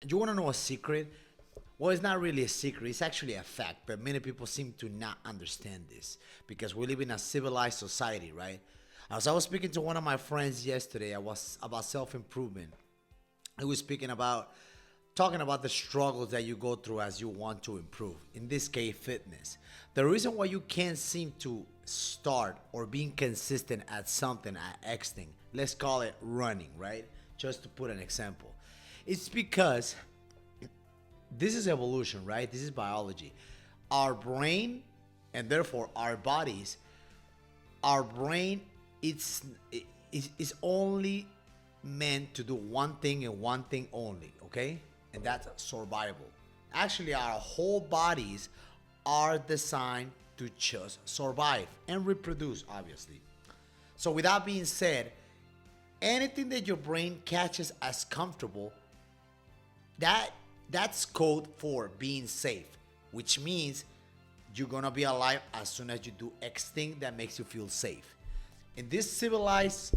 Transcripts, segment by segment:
You want to know a secret? Well, it's not really a secret. It's actually a fact, but many people seem to not understand this because we live in a civilized society, right? As I was speaking to one of my friends yesterday, I was about self-improvement. He was speaking about talking about the struggles that you go through as you want to improve. In this case, fitness. The reason why you can't seem to start or being consistent at something at X thing, let's call it running, right? Just to put an example. It's because this is evolution, right? This is biology. Our brain and therefore our bodies, our brain is only meant to do one thing and one thing only, okay? And that's survival. Actually, our whole bodies are designed to just survive and reproduce, obviously. So, with that being said, anything that your brain catches as comfortable, that that's code for being safe, which means you're gonna be alive as soon as you do X thing that makes you feel safe. In this civilized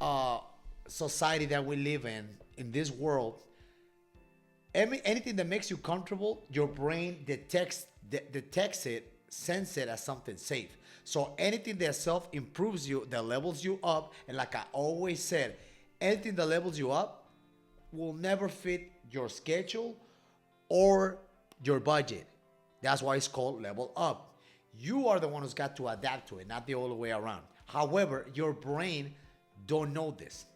uh, society that we live in this world, anything that makes you comfortable, your brain detects it, sense it as something safe. So anything that self improves you, that levels you up, and like I always said, anything that levels you up will never fit your schedule or your budget. That's why it's called level up. You are the one who's got to adapt to it, not the other way around. However, your brain don't know this.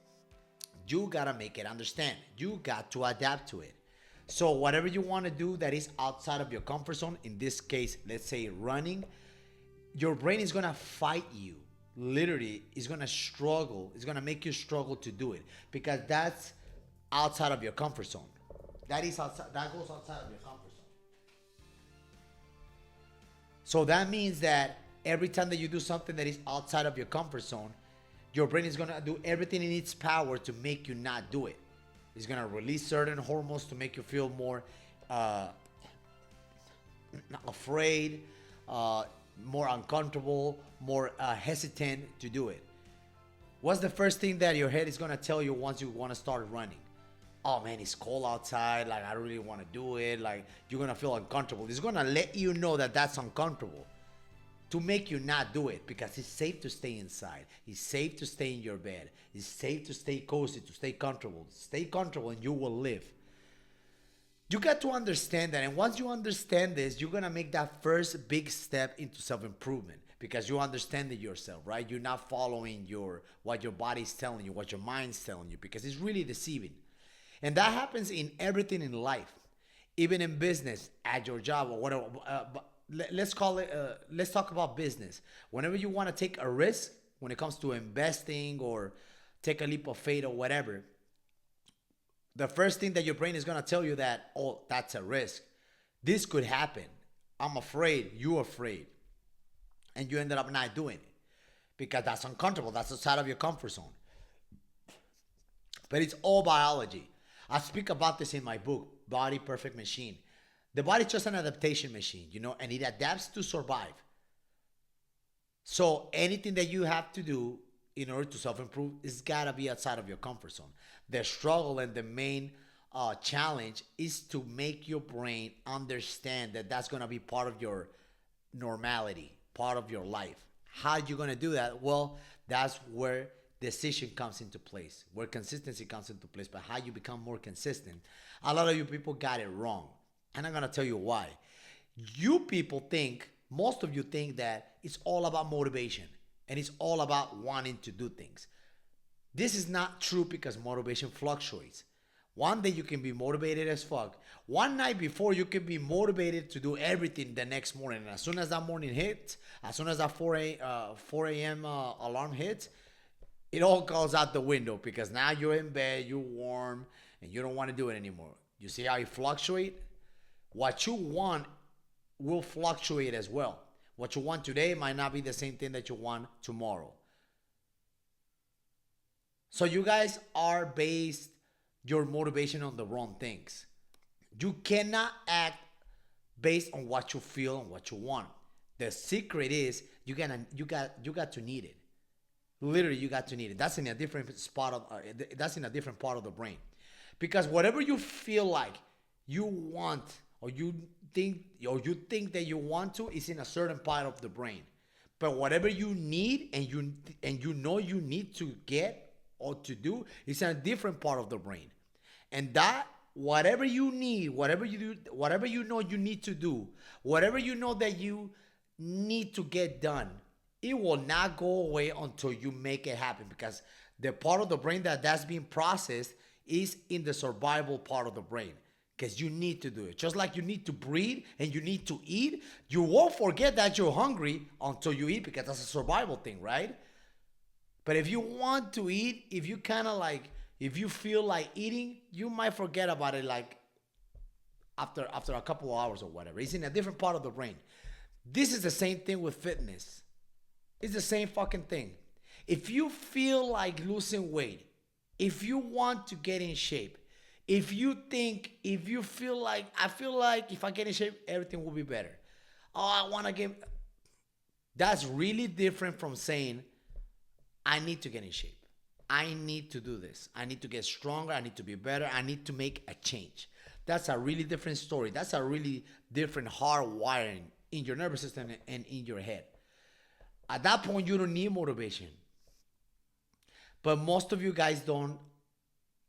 You gotta make it understand. You got to adapt to it. So whatever you want to do that is outside of your comfort zone, in this case, let's say running, your brain is gonna fight you. Literally, it's gonna struggle. It's gonna make you struggle to do it because that's outside of your comfort zone. That is outside. That goes outside of your comfort zone. So that means that every time that you do something that is outside of your comfort zone, your brain is gonna do everything in its power to make you not do it. It's gonna release certain hormones to make you feel more uh, afraid, uh, more uncomfortable, more hesitant to do it. What's the first thing that your head is gonna tell you once you wanna start running? Oh man, it's cold outside. Like I really want to do it. Like you're gonna feel uncomfortable. It's gonna let you know that that's uncomfortable to make you not do it because it's safe to stay inside. It's safe to stay in your bed. It's safe to stay cozy, to stay comfortable. Stay comfortable and you will live. You got to understand that. And once you understand this, you're going to make that first big step into self-improvement because you understand it yourself, right? You're not following what your body's telling you, what your mind's telling you because it's really deceiving. And that happens in everything in life, even in business, at your job or whatever. Let's call it. Let's talk about business. Whenever you want to take a risk, when it comes to investing or take a leap of faith or whatever, the first thing that your brain is gonna tell you that, oh, that's a risk. This could happen. I'm afraid. You're afraid, and you ended up not doing it because that's uncomfortable. That's outside of your comfort zone. But it's all biology. I speak about this in my book, Body Perfect Machine. The body's just an adaptation machine, and it adapts to survive. So anything that you have to do in order to self-improve is gotta be outside of your comfort zone. The struggle and the main challenge is to make your brain understand that that's gonna be part of your normality, part of your life. How are you gonna do that? Well, that's where decision comes into place, where consistency comes into place, but how you become more consistent. A lot of you people got it wrong. And I'm gonna tell you why. You people think, most of you think that it's all about motivation and it's all about wanting to do things. This is not true because motivation fluctuates. One day you can be motivated as fuck. One night before you can be motivated to do everything the next morning. And as soon as that morning hits, as soon as that 4 a.m. Alarm hits, it all goes out the window because now you're in bed, you're warm, and you don't want to do it anymore. You see how it fluctuates? What you want will fluctuate as well. What you want today might not be the same thing that you want tomorrow. So you guys are based your motivation on the wrong things. You cannot act based on what you feel and what you want. The secret is you got to need it. Literally, you got to need it. That's in a different spot of that's in a different part of the brain. Because whatever you feel like you want, or you think that you want to, is in a certain part of the brain. But whatever you need, and you know you need to get or to do, is in a different part of the brain. And that, whatever you need, whatever you do, whatever you know you need to do, whatever you know that you need to get done, it will not go away until you make it happen, because the part of the brain that's being processed is in the survival part of the brain, because you need to do it. Just like you need to breathe and you need to eat, you won't forget that you're hungry until you eat, because that's a survival thing, right? But if you want to eat, if you kind of like, if you feel like eating, you might forget about it like after a couple of hours or whatever. It's in a different part of the brain. This is the same thing with fitness. It's the same fucking thing. If you feel like losing weight, if you want to get in shape, if you feel like, I feel like if I get in shape, everything will be better. Oh, I want to get, that's really different from saying, I need to get in shape. I need to do this. I need to get stronger. I need to be better. I need to make a change. That's a really different story. That's a really different hardwiring in your nervous system and in your head. At that point, you don't need motivation. But most of you guys don't.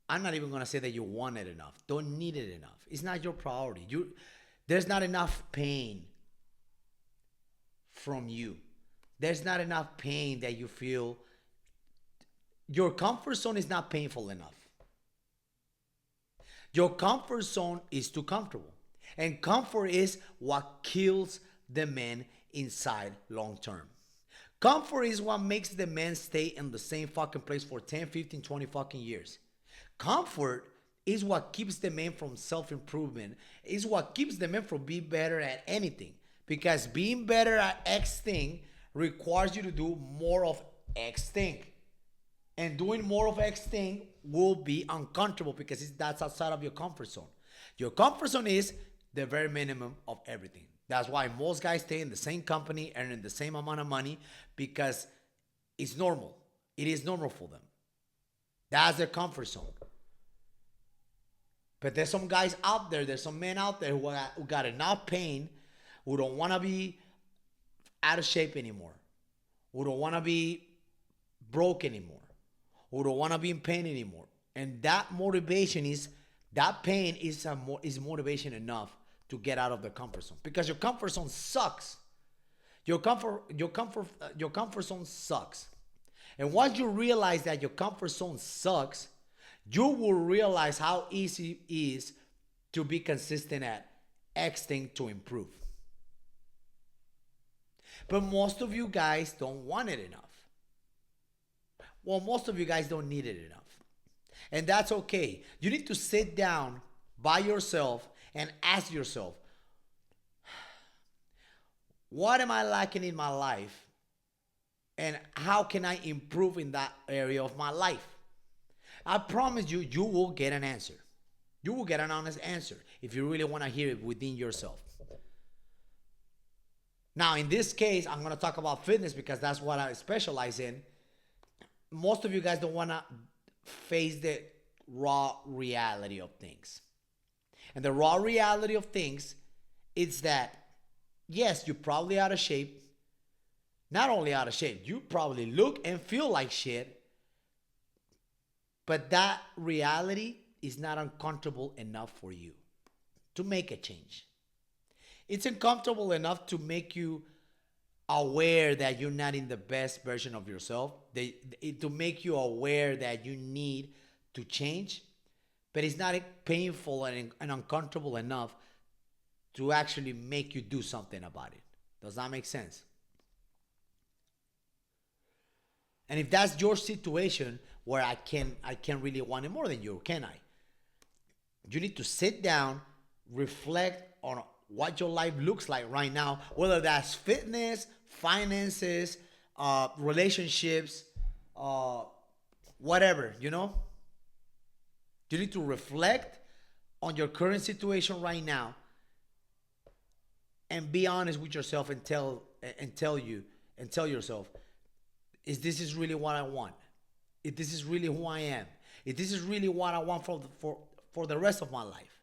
I'm not even going to say that you want it enough. Don't need it enough. It's not your priority. There's not enough pain from you. There's not enough pain that you feel. Your comfort zone is not painful enough. Your comfort zone is too comfortable. And comfort is what kills the man inside long term. Comfort is what makes the man stay in the same fucking place for 10, 15, 20 fucking years. Comfort is what keeps the man from self-improvement, is what keeps the man from being better at anything. Because being better at X thing requires you to do more of X thing. And doing more of X thing will be uncomfortable because that's outside of your comfort zone. Your comfort zone is the very minimum of everything. That's why most guys stay in the same company, earning the same amount of money, because it's normal. It is normal for them. That's their comfort zone. But there's some guys out there, there's some men out there who got enough pain, who don't want to be out of shape anymore, who don't want to be broke anymore, who don't want to be in pain anymore. And that motivation is, that pain is motivation enough to get out of the comfort zone, because your comfort zone sucks. Your comfort zone sucks. And once you realize that your comfort zone sucks, you will realize how easy it is to be consistent at X thing to improve. But most of you guys don't want it enough. Well, most of you guys don't need it enough. And that's okay. You need to sit down by yourself and ask yourself, what am I lacking in my life? And how can I improve in that area of my life? I promise you, you will get an answer. You will get an honest answer if you really want to hear it within yourself. Now, in this case, I'm going to talk about fitness because that's what I specialize in. Most of you guys don't want to face the raw reality of things. And the raw reality of things is that, yes, you're probably out of shape. Not only out of shape, you probably look and feel like shit. But that reality is not uncomfortable enough for you to make a change. It's uncomfortable enough to make you aware that you're not in the best version of yourself, to make you aware that you need to change, but it's not painful and uncomfortable enough to actually make you do something about it. Does that make sense? And if that's your situation, where I can't really want it more than you, can I? You need to sit down, reflect on what your life looks like right now, whether that's fitness, finances, relationships, whatever, you know? You need to reflect on your current situation right now and be honest with yourself and tell yourself, if this is really what I want, if this is really who I am, if this is really what I want for the rest of my life.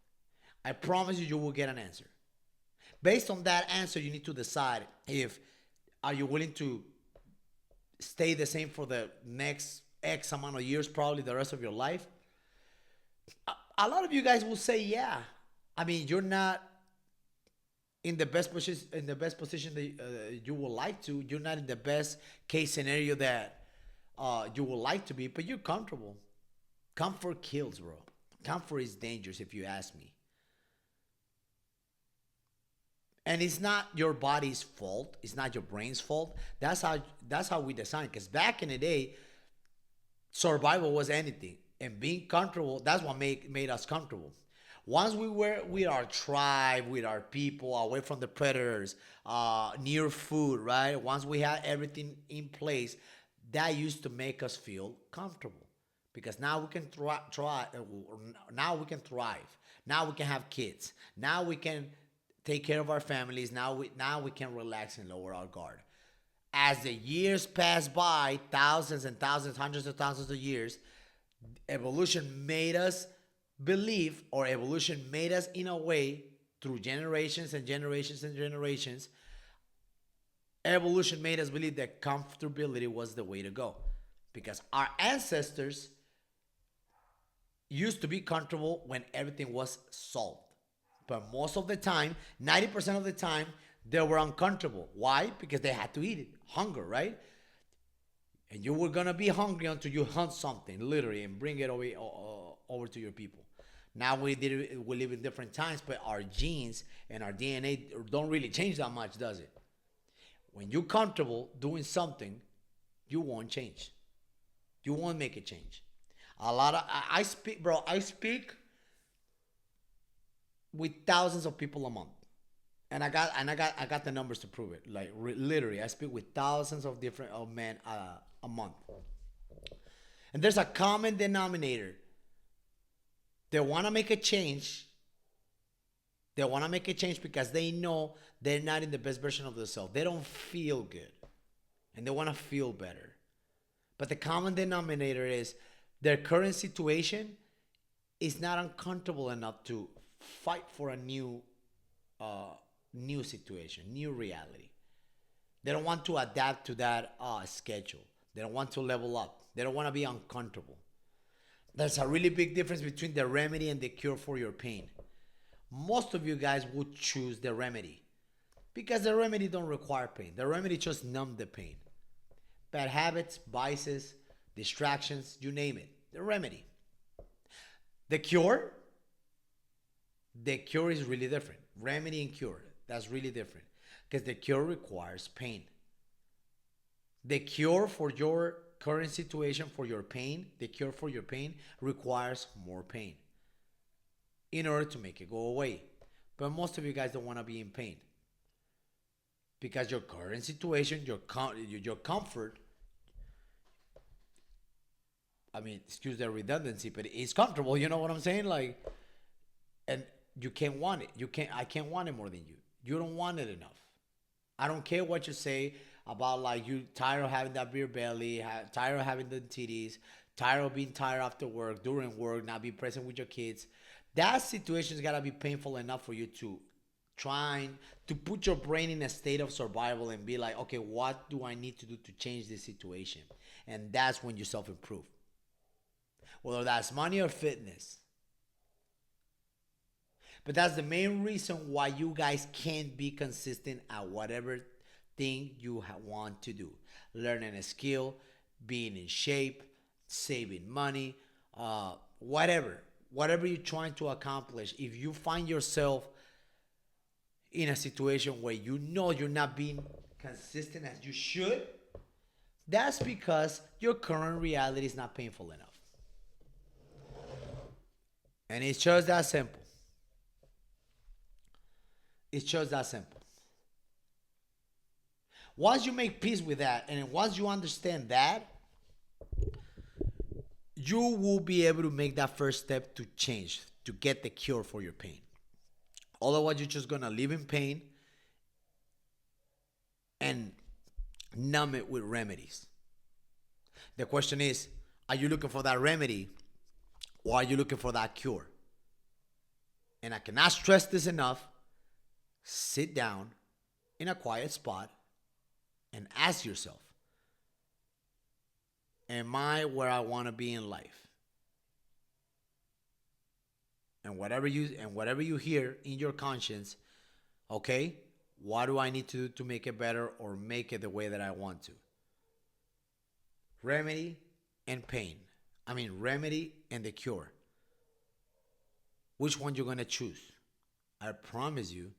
I promise you, you will get an answer. Based on that answer, you need to decide if are you willing to stay the same for the next X amount of years, probably the rest of your life. A lot of you guys will say, yeah. I mean, you're not in the best position that you would like to. You're not in the best case scenario that you would like to be, but you're comfortable. Comfort kills, bro. Comfort is dangerous, if you ask me. And it's not your body's fault. It's not your brain's fault. That's how we design. Because back in the day, survival was anything, and being comfortable. That's what made us comfortable. Once we were with our tribe, with our people, away from the predators, near food, right? Once we had everything in place, that used to make us feel comfortable because now we can now we can thrive. Now we can have kids. Now we can take care of our families. Now we can relax and lower our guard. As the years pass by, thousands and thousands, hundreds of thousands of years, evolution made us believe, or evolution made us in a way through generations and generations and generations. Evolution made us believe that comfortability was the way to go because our ancestors used to be comfortable when everything was solved. But most of the time, 90% of the time, they were uncomfortable. Why? Because they had to eat it. Hunger, right? And you were gonna be hungry until you hunt something, literally, and bring it over to your people. Now we live in different times, but our genes and our DNA don't really change that much, does it? When you're comfortable doing something, you won't change. You won't make a change. A lot of I speak, bro. I speak with thousands of people a month, and I got the numbers to prove it. Like literally, I speak with thousands of different of men a month, and there's a common denominator. They want to make a change. They want to make a change because they know they're not in the best version of themselves. They don't feel good, and they want to feel better. But the common denominator is their current situation is not uncomfortable enough to fight for a new situation, new reality. They don't want to adapt to that schedule. They don't want to level up. They don't want to be uncomfortable. There's a really big difference between the remedy and the cure for your pain. Most of you guys would choose the remedy because the remedy don't require pain. The remedy just numb the pain. Bad habits, vices, distractions, you name it. The remedy. The cure, the cure is really different. Remedy and cure, that's really different because the cure requires pain. The cure for your current situation, for your pain, the cure for your pain requires more pain in order to make it go away. But most of you guys don't want to be in pain because your current situation, your comfort, I mean, excuse the redundancy, but it's comfortable. You know what I'm saying? Like, and you can't want it. I can't want it more than you. You don't want it enough. I don't care what you say about like you tired of having that beer belly, tired of having the titties, tired of being tired after work, during work, not be present with your kids. That situation's gotta be painful enough for you to trying to put your brain in a state of survival and be like, okay, what do I need to do to change this situation? And that's when you self-improve. Whether that's money or fitness. But that's the main reason why you guys can't be consistent at whatever thing you want to do. Learning a skill, being in shape, saving money, whatever you're trying to accomplish. If you find yourself in a situation where you know you're not being consistent as you should, that's because your current reality is not painful enough. And it's just that simple. It's just that simple. Once you make peace with that, and once you understand that, you will be able to make that first step to change, to get the cure for your pain. Otherwise, you're just gonna live in pain and numb it with remedies. The question is, are you looking for that remedy or are you looking for that cure? And I cannot stress this enough. Sit down in a quiet spot and ask yourself, am I where I want to be in life? And whatever you hear in your conscience, okay, what do I need to do to make it better or make it the way that I want to? Remedy and pain. I mean, remedy and the cure. Which one you're going to choose? I promise you,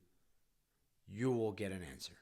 you will get an answer.